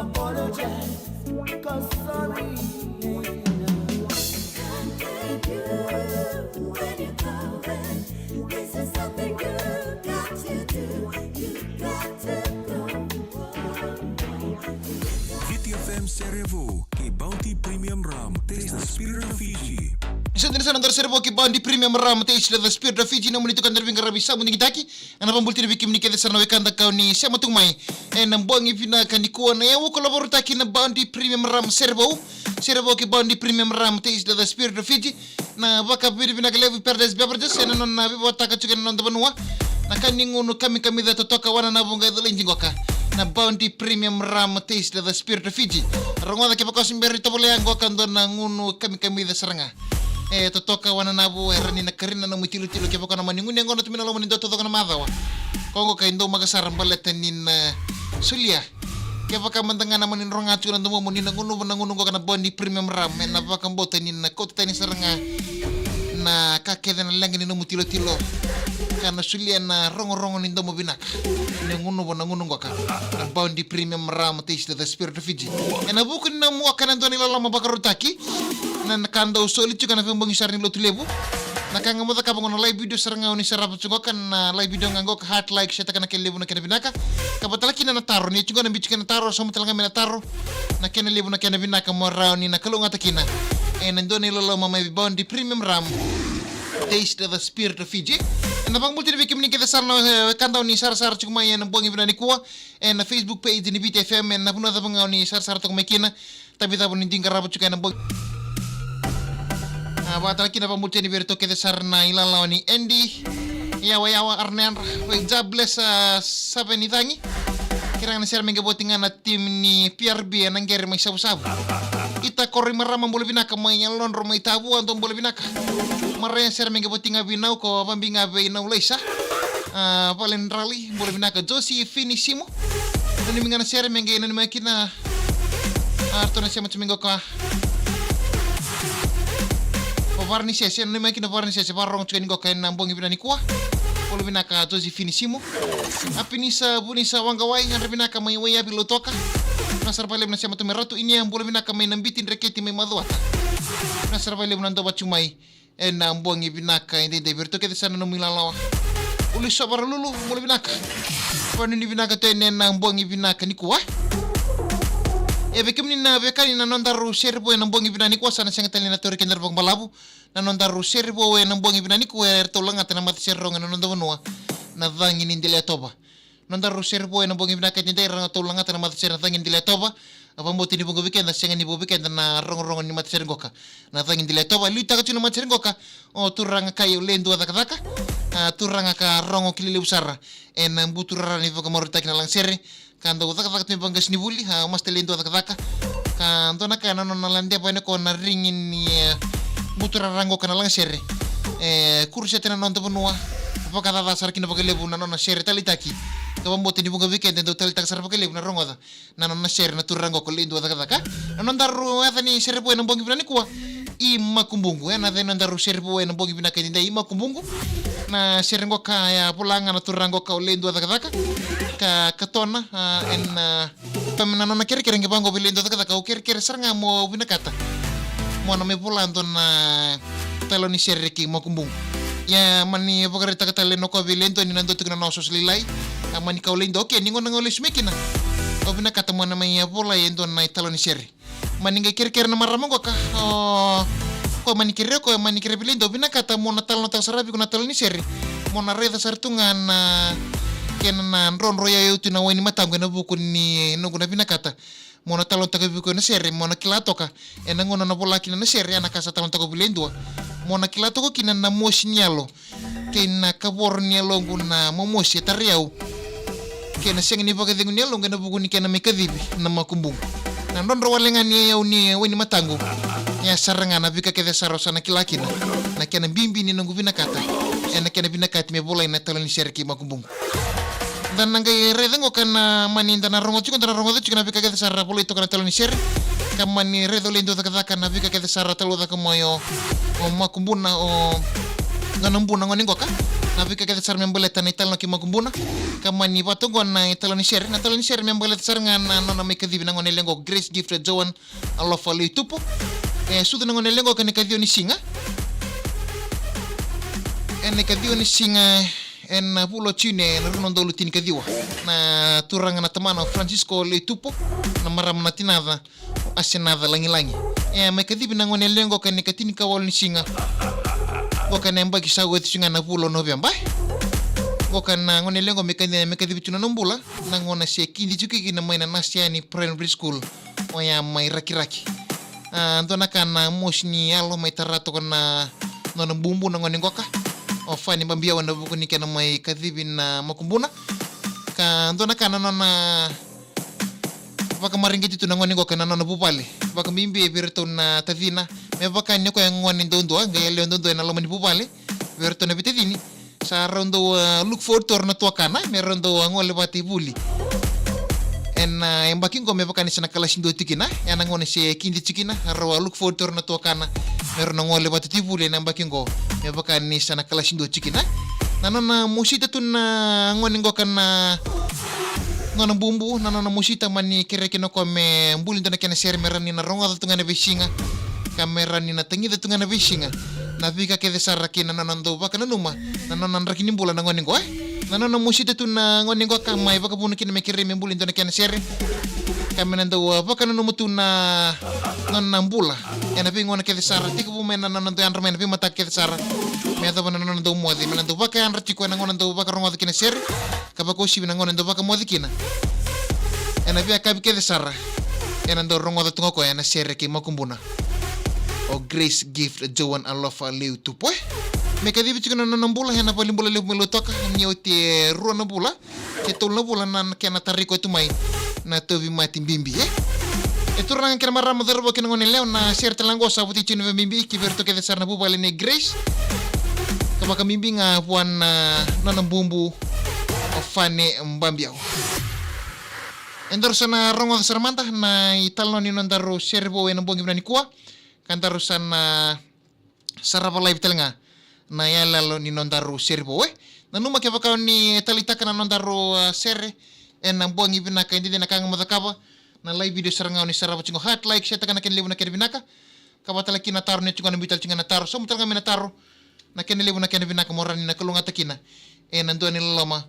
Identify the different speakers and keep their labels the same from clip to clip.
Speaker 1: apologize, 'cause sorry ain't
Speaker 2: Can't blame you when you're going. This is something you got to do. You got to go.
Speaker 3: VTFM Cerevo, kay Bounty Premium Rum, taste the spirit of Fiji.
Speaker 4: Isa din sa nandar servo ki bandi premium ram taste the spirit of Fiji namun itu kan dari ngarabi sa mundi kitaki ana pambulti biki mni kede sarna wekanda kau ni sama tungmai nambongi vina kanikuwa na yawo kolabor taki na bandi premium ram servo ki bandi premium ram taste the spirit of Fiji na baka biri vina kalevi perdes beverages ena non na bibo taka chuken non tabanua na kaningunu kami da totoka wana na bunga idole njingoka na Bounty Premium Rum taste the spirit of Fiji rongoda ke pakos mberi tobole angoka ndo na ngunu kami da saranga totoka wana nabu erani na karina na mutilu-tilu ke pakona maningun ngono tumina lo manindo totoka na madawa kongo ka indo magasar baleta nin sulia ke pakamandanga na manin ronga chuna ndo mo nin ngunu ko kana Bounty Premium Rum na pakambota nin kota ni saranga na kakeda na langi ni mutilu-tilu kana sulia na rongo nindo mo binaka ni ngunu ngoka na Bounty Premium Rum taste the spirit of Fiji na buku na mo kana ndo nila lama bakarutaki na nakanda usoli chuka na fimbang isar ni lotulebu nakanga mo ka bangon live video saranga ni sarap chungokan na live video ngangok heart like sheta kana kelebu na kana binaka kabatala kina na taro ni chungo na bichika na taro so mutala ngame na taro na kana lebu na kana binaka mo raw ni nakalunga takina nando nila lama may Bounty Premium Rum taste the spirit of Fiji na pang multi biki mni kita sarna kanda ni sar chuma yan buang ibna ni kuwa na Facebook page ni BTFM na puno ta pang ni sar to makina tapi ta pun ding karabo chuka na buang batala kina pang multi ni berto kita sarna ilalaw ni Andy yawa Arnen we jobless sabe ni tangi kirang na sir menga botingan na team ni PRB nang gere may sabu-sabu ita korri marama bolo binaka may lon ro may tabu anton bolo binaka maraya ser menga botinga binau ko pambinga binau leisa palen rally bolo binaka Josie finissimo nani mingana ser menga nani makina arto na siya machumingo ka pavarni siya nani makina pavarni siya parong chukan ko kay nambong ibinani kuwa bolo binaka Josie finissimo apinisa bunisa wangawai yang binaka may waya bilotoka nasar palem na siya matumeratu ini yang bolo binaka may nambitin reketi may maduata nasar palem nanto bachumay na ambuang ibinaka hindi berto kita sana no milalawa ulis sa para lulu mula binaka paano ni binaka to na ambuang ibinaka ni kuwa bekim ni na bekani na nondaru serbo na ambuang ibinani kuwa sana siyang tali na tori kinder bang malabu na nondaru serbo na ambuang ibinani kuwa ertolang at na mati serong na nondawanua na dhangin indili atoba nondaru serbo na ambuang ibinaka hindi rang tolang at na mati serong dhangin indili atoba apa mo tini bunga weekend siang ni weekend na rong ni matser ngoka na tangin dile to ba luita ka tino matser ngoka o turanga kayo lendo adaka turanga ka rongo kilile usara en buturara ni voka morita kina lang sere kando adaka tini bangas ni buli ha mas telendo adaka kando na kana no nalande pa ne ko na ringin ni buturara ngoka na lang sere kursa tena non to bunua apa kata dasar kina pakai lebu na no na sere talitaki kabambote ni bunga weekend ndo talitaki sar pakai lebu na rongo da na share na turango ko lindo daga na daru ata ni serbo na bongi binani kuwa ima kumbungu na then daru serbo na bongi binaka dinda ima kumbungu na serengo ka ya pulanga na turango ka lindo daga ka katona en pamina na kere ngebango bilindo daga ka kere saranga mo binakata mo na me pulando na talo ni sereki mo kumbungu ya mani pagare takatale no ko bilindo ni nando tigna no soslilai amani ka lindo okay ningo nangolis mekina obina kata mo na may bola yendo na italo ni sere maninga kere na maramo ka ko manikire bilindo obina kata mo na talo na sarabi ko na talo ni sere mo na reda sartungan na kenan ron roya yutu na wani matango na buku ni no na bina kata mo na talo tagabi ko na sere mo na kilato ka enango na bola kina na sere ana kasa talo tago bilindo mo na kilato ko kina na mosinyalo kina kabor nialo na momosi tariau kena siang ni pakai tengunya lo kena buku ni kena mekadibi nama kumbung na don rawalengan ni yau ni weni matangu ya sarangan na bika kede sarosa na kilakina na kena bimbi ni nunggu binakata na kena binakati me bola na talan serki makumbung dan nangkai redengo kana maninda na rongo chukon na rongo chuko na bika kede sarra bola itu kana talan ser kamani redo lindo takata kana bika kede sarra talo da kamoyo o makumbuna o nganambuna ngoningoka na vika kete sar membeleta na ital na kimagumbuna kama ni patungo na italo ni share membeleta sar nga na nona may kadhibi na ngonelengo Grace Gift Joan alofa lo itupo sudo na ngonelengo ka ni kadhiyo ni singa ni kadhiyo ni singa en pulo chine na runon dolo tini kadhiwa na turanga na tamana Francisco lo itupo na maram na tinada asinada langi-langi may kadhibi na ngonelengo ka ni katini kawal ni singa Goka na mbaki sa wet singa na pulo November. Goka na ngone lengo mekadhibi tuna nombula na ngona se kindi chuki na maina nasiani primary school oya mai raki-raki. Ndona kana mosni alo mai tarato kana nona bumbu na ngone goka. Ofani mbambia wana buku ni kana mai kadhibi na makumbuna. Ka ndona kana nona baka maringiti tuna ngone goka na nona bupale. Baka mimbi birto na tadina. Me baka nyoko yang ngone ndondo ga yele ndondo na lomani bupale verto na bitedini sa rondo look forward to na tuakana me rondo ngole bati buli en embaki ngo me baka ni sana kala sindo tikina yana ngone se kindi tikina ro look forward to na tuakana me rondo ngole bati buli na embaki ngo me baka ni sana kala sindo tikina nanana musita tuna ngone ngo kana ngona bumbu nanana musita mani kireke no kome mbuli ndana kana ser merani na ronga tungana besinga kamera ni na tengida tungana vishinga na vika ke desaraki na nanando baka na numa na nanandra kini mbula na ngoni ngo nanana musite tu na ngoni ngo kamai baka punu kini mekiri mbuli ndona kena sere kamenando baka na numu tu na mbula ya na ngona ke desaraki ku mena nanando andra mena mata ke desara me ata bana nanando modi menando baka andra chiko na ngona ndo baka rongo kena sere kabako shi na ngona ndo baka modi kina ena via kabi ke desara ena ndo rongo tungo ko ena sere ki makumbuna o Grace Gift Joan alofa leu tupo me kadhibi chikana na nambula hena palimbula leu melo toka ni oti ruo na bula ke tol na bula na kena tariko tu mai na tovi mati bimbi itu rang kena marra moderbo kena ngone leu na share telango sa buti chinu bimbi ki verto ke desar na bubale ne Grace kama bimbi nga puan na nambumbu ofane mbambiao endor sana rongo sermanta na italno ni nondaro serbo en bongi brani kuwa kantarusan na sarapa live telenga na yalalo ni nondaru serbo na numa ke bakau ni talita kana nondaru sere en buang ibina ka indi na kang madakaba na live video saranga ni sarapa chingo hat like share kana ken lebu na ken binaka kabatala kina taru ni chingo na bital chinga na taru so mutal ngami na taru na ken lebu na ken binaka morani na kulunga takina en ando ni lama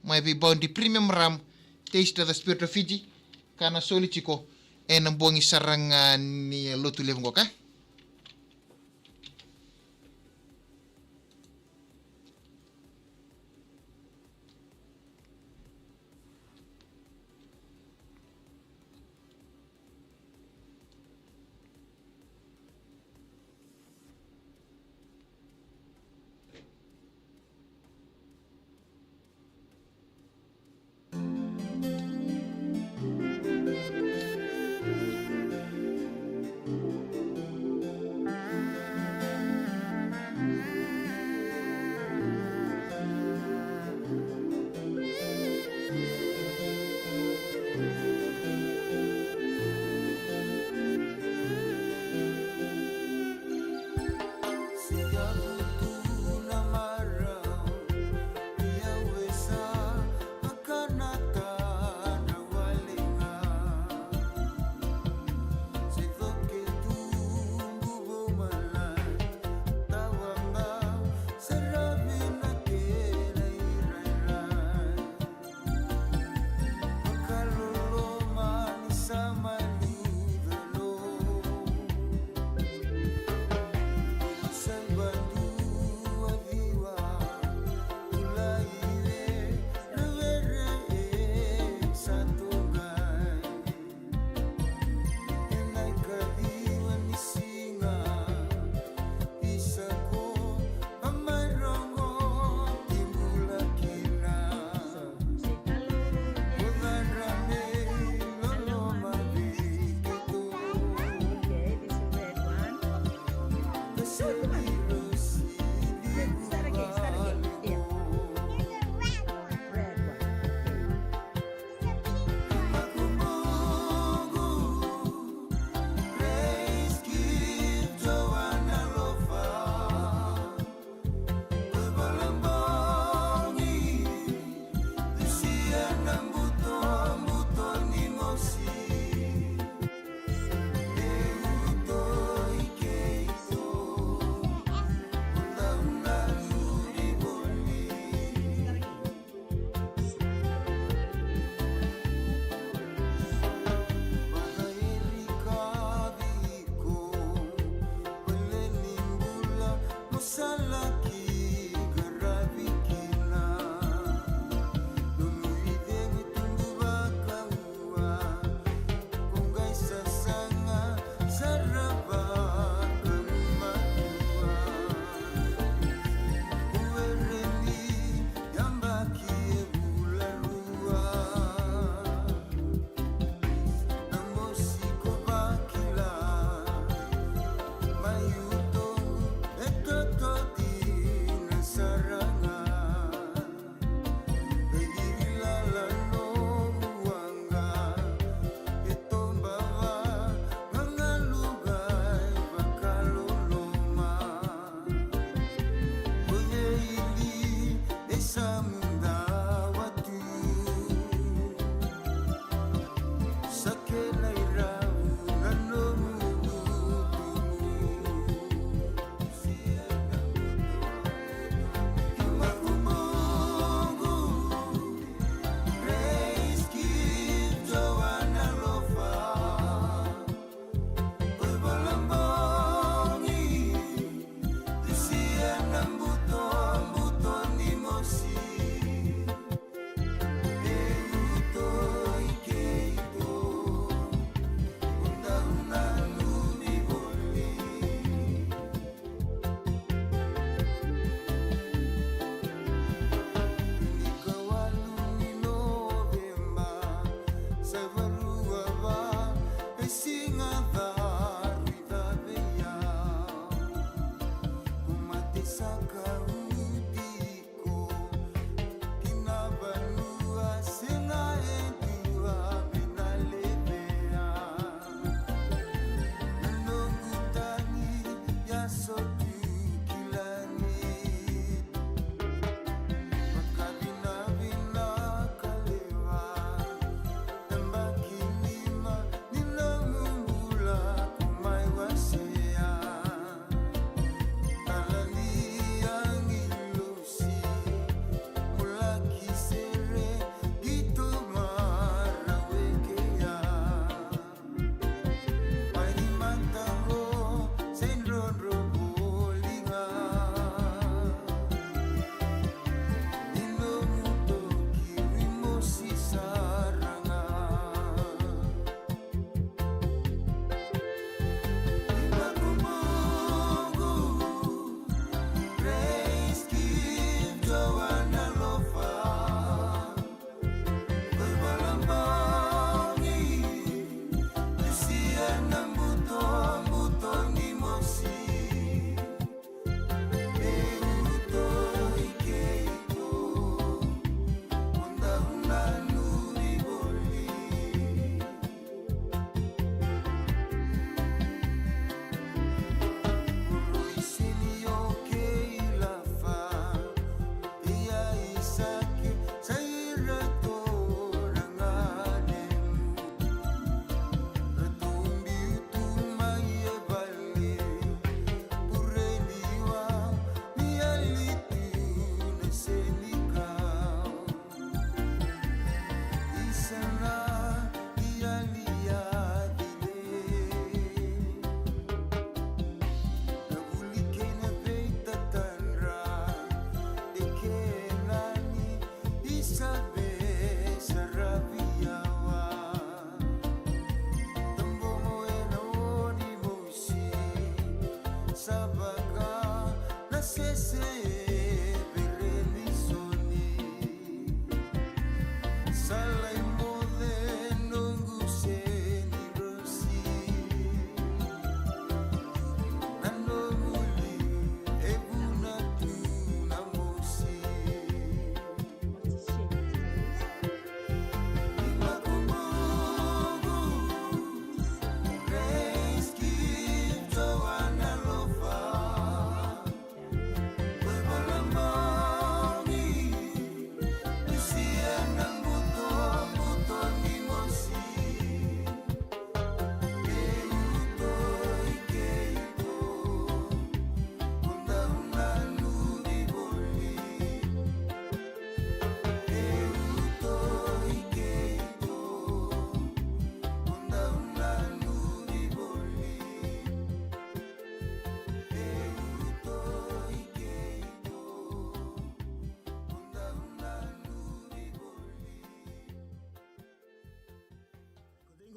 Speaker 4: mai bi bondi premium ram taste of the spirit of Fiji kana soli chiko en buang saranga ni lotu lebu ngoka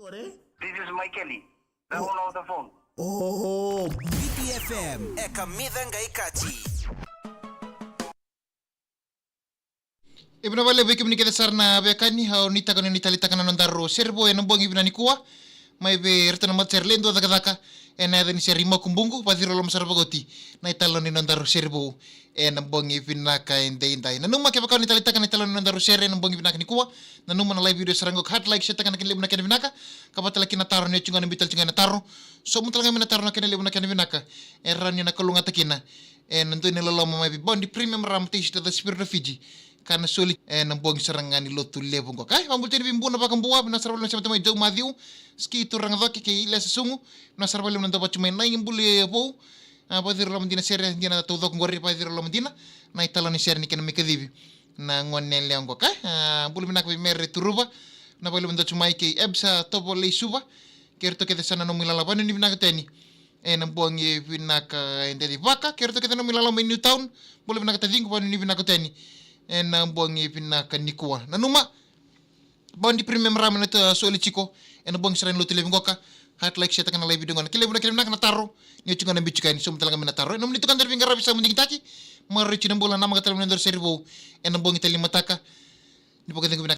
Speaker 5: This is Michaeli, the owner of the phone.
Speaker 6: Oh, BTFM ekamidha ngaikati.
Speaker 4: Ibna wale beki mnikete sarna bekani hao nitakana nitalitakana nondaro serbo enambong ibna nikua mai be ertana matserlendo daka ena deni serima kumbungu padiro lom sarbagoti na italo ni nondaro serbo enambong ibna ka indai nanuma ke bakani talitakana italo nondaro serre enambong ibna nikua nanuma na live video sarango hat like shetakana kile ibna kenvinaka kabatala kina taro ne chungana bital chungana taro so mutala ngana taro na kene ibna kenvinaka erani na kalunga takina nanto ni loloma mai bondi premium ram tish to the spirit of Fiji kana soli nambong sarangani lotu lebong ko kai mambulti bimbu na pakambuwa na sarabal na sama Joe Matthew ski turang doki ke ila sesungu na sarabal na ndoba chuma na imbuli po padir lo mendina sere dina todo ngori padir lo mendina na italo ni sere ni kana mikadivi na ngone leong ko kai bulu minak bi mer turuba na bulu mendo chuma ke ebsa tobo le suba kerto ke desana no milala bani ni minak teni nambong vinaka ndedi vaka kerto ke no milala me New Town bulu minak tadingo bani ni vinaka teni bongi pinaka nikua nanuma bondi premium ramen itu soli chiko bongi seren lutu leving goka hat like sheta kana live video ngana kile buna na taro ni chunga na bichuka ni sum talaga mena taro enum itu kan derving rabi sa munding taki marichi nambola nama katala mendor servo bongi tali mataka ni pokoknya